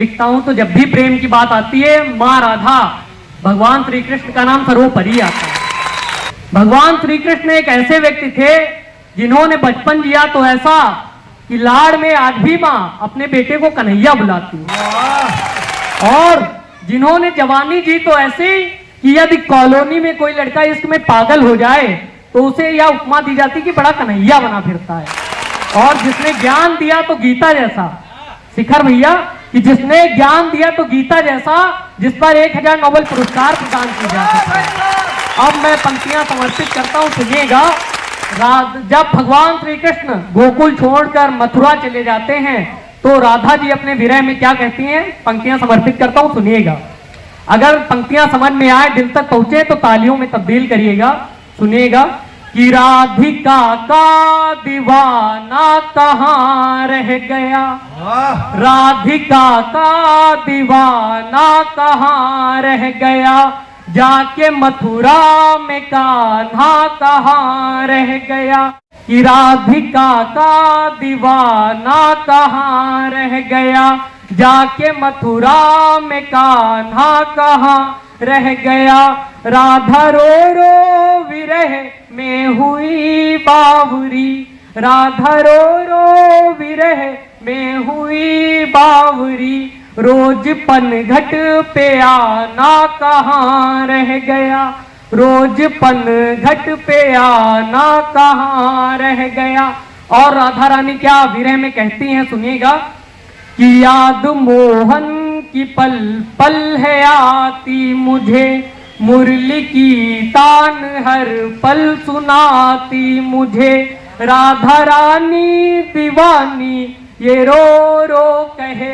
लिखता हूं तो जब भी प्रेम की बात आती है माँ राधा भगवान श्री कृष्ण का नाम सर्वोपरि आता है। भगवान श्री कृष्ण एक ऐसे व्यक्ति थे जिन्होंने बचपन जिया तो ऐसा कि लाड़ में आज भी माँ अपने बेटे को कन्हैया बुलाती है, और जिन्होंने जवानी जी तो ऐसी कि यदि कॉलोनी में कोई लड़का इश्क में पागल हो जाए तो उसे यह उपमा दी जाती कि बड़ा कन्हैया बना फिरता है। और जिसने ज्ञान दिया तो गीता जैसा, शिखर भैया, कि जिसने ज्ञान दिया तो गीता जैसा, जिस पर 1000 नोबेल पुरस्कार प्रदान किए जा सकते हैं। अब मैं पंक्तियां समर्पित करता हूं, सुनिएगा। जब भगवान श्री कृष्ण गोकुल छोड़कर मथुरा चले जाते हैं तो राधा जी अपने विरह में क्या कहती हैं, पंक्तियां समर्पित करता हूं, सुनिएगा। अगर पंक्तियां समझ में आए, दिल तक पहुंचे तो तालियों में तब्दील करिएगा, सुनिएगा। कि राधिका का दीवाना कहाँ रह गया, राधिका का दीवाना कहाँ रह गया, जाके मथुरा में कान्हा कहाँ रह गया। कि राधिका का दीवाना कहाँ रह गया, जाके मथुरा में कान्हा कहाँ रह गया। राधा रो रो विरह में हुई बावरी, राधा रो रो विरह में हुई बावरी, रोज पनघट पे आना कहाँ रह गया, रोज पनघट पे आना कहाँ रह गया। और राधा रानी क्या विरह में कहती हैं, सुनिएगा। कि याद मोहन की पल पल है आती मुझे, मुरली की तान हर पल सुनाती मुझे, राधा रानी दीवानी ये रो रो कहे,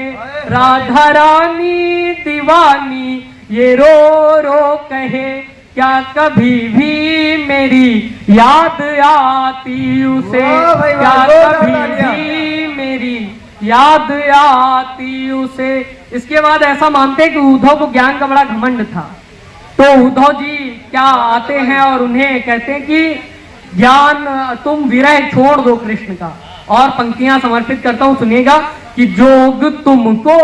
राधा रानी दीवानी ये रो रो कहे, क्या कभी भी मेरी याद आती उसे, क्या कभी भी मेरी याद आती उसे। इसके बाद ऐसा मानते कि उद्धव को ज्ञान का बड़ा घमंड था, तो उद्धव जी क्या आते हैं और उन्हें कहते हैं कि ज्ञान तुम विरह छोड़ दो कृष्ण का। और पंक्तियां समर्पित करता हूं, सुनिएगा। कि जोग तुमको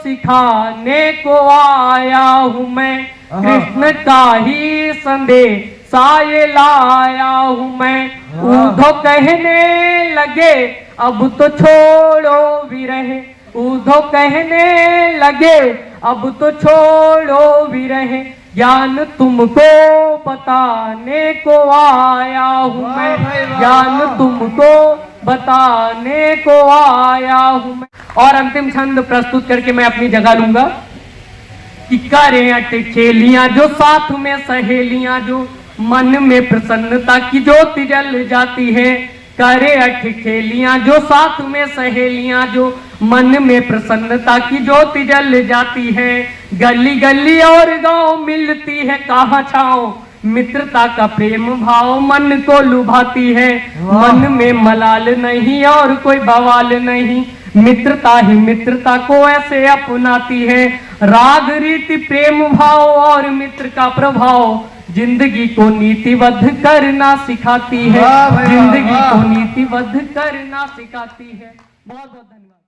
सिखाने को आया हूं मैं, कृष्ण का ही संदेशा ये लाया हूं मैं। उद्धव कहने लगे अब तो छोड़ो विरह, उद्धव कहने लगे अब तो छोड़ो विरह, ज्ञान तुमको बताने को आया हूं मैं, ज्ञान तुमको बताने को आया हूं मैं। और अंतिम छंद प्रस्तुत करके मैं अपनी जगह लूंगा। कि करें अटखेलियां जो साथ में सहेलियां, जो मन में प्रसन्नता की ज्योति जल जाती है, करे अटखेलियां जो साथ में सहेलियां, जो मन में प्रसन्नता की ज्योति जल जाती है। गली गली और गांव मिलती है कहाँ छाओ, मित्रता का प्रेम भाव मन को लुभाती है। मन में मलाल नहीं और कोई बवाल नहीं, मित्रता ही मित्रता को ऐसे अपनाती है। राग रीति प्रेम भाव और मित्र का प्रभाव जिंदगी को नीतिबद्ध करना सिखाती है, जिंदगी को नीतिबद्ध करना सिखाती है। बहुत बहुत धन्यवाद।